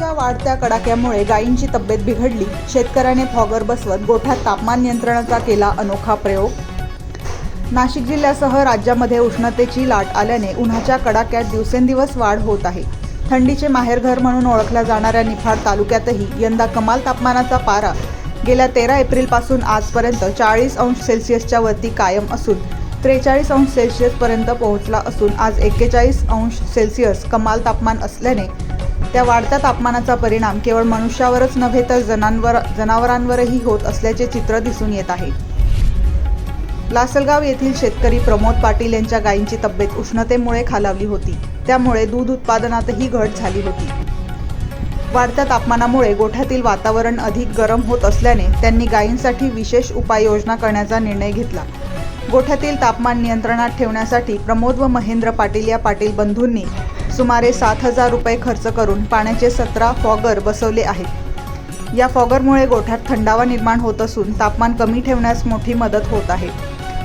उन्हाच्या वाढत्या कडाक्यामुळे गायींची तब्येत बिघडली. शेतकऱ्याने फॉगर बसवत गोठ्यात तापमान नियंत्रणाचा केला अनोखा प्रयोग. नाशिक जिल्ह्यासह राज्यामध्ये उष्णतेची लाट आल्याने उन्हाच्या कडाक्यात दिवसेंदिवस वाढ होत आहे. थंडीचे माहेरघर म्हणून ओळखल्या जाणाऱ्या निफाड तालुक्यातही यंदा कमाल तापमानाचा पारा गेल्या 13 एप्रिलपासून आजपर्यंत 40 अंश सेल्सिअसच्या वरती कायम असून 43 अंश सेल्सिअसपर्यंत पोहोचला असून आज 41 अंश सेल्सिअस कमाल तापमान असल्याने त्या वाढत्या तापमानाचा परिणाम केवळ मनुष्यावरच नव्हे तर जनावरांवरही होत असल्याचे चित्र दिसून येत आहे. लासलगाव येथील शेतकरी प्रमोद पाटील यांच्या गायींची तब्येत उष्णतेमुळे खालावली होती. त्यामुळे दूध उत्पादनातही घट झाली होती. वाढत्या तापमानामुळे गोठ्यातील वातावरण अधिक गरम होत असल्याने त्यांनी गायींसाठी विशेष उपाययोजना करण्याचा निर्णय घेतला. गोठ्यातील तापमान नियंत्रणात ठेवण्यासाठी प्रमोद व महेंद्र पाटील या पाटील बंधूंनी सुमारे 7,000 रुपये खर्च करून पाण्याचे 17 फॉगर बसवले आहेत. या फॉगरमुळे गोठ्यात थंडावा निर्माण होत असून तापमान कमी ठेवण्यास मोठी मदत होत आहे.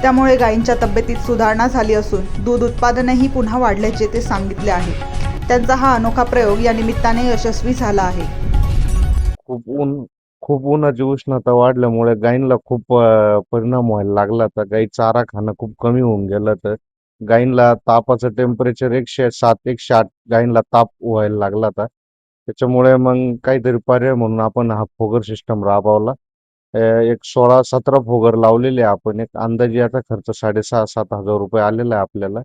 त्यामुळे गायींच्या तब्येतीत सुधारणा झाली असून दूध उत्पादनही पुन्हा वाढल्याचे ते सांगितले आहे. त्यांचा हा अनोखा प्रयोग या निमित्ताने यशस्वी झाला आहे. खूप उन्हाची उष्णता वाढल्यामुळे गायींना खूप परिणाम व्हायला लागला. तर गाई चारा खाणं खूप कमी होऊन गेलं. तर गायींला तापाचं टेम्परेचर 107 108 गायींला ताप व्हायला लागला. तर त्याच्यामुळे मग काहीतरी पर्याय म्हणून आपण हा फोगर सिस्टम राबवला. एक 16-17 फोगर लावलेले आपण. एक अंदाजे याचा खर्च 6,500-7,000 रुपये आलेला आहे आपल्याला.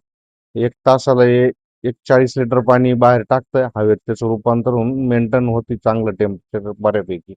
एक तासाला एक 40 लिटर पाणी बाहेर टाकतंय हवेत, त्याचं रूपांतर होऊन मेंटेन होती चांगलं टेम्परेचर बऱ्यापैकी.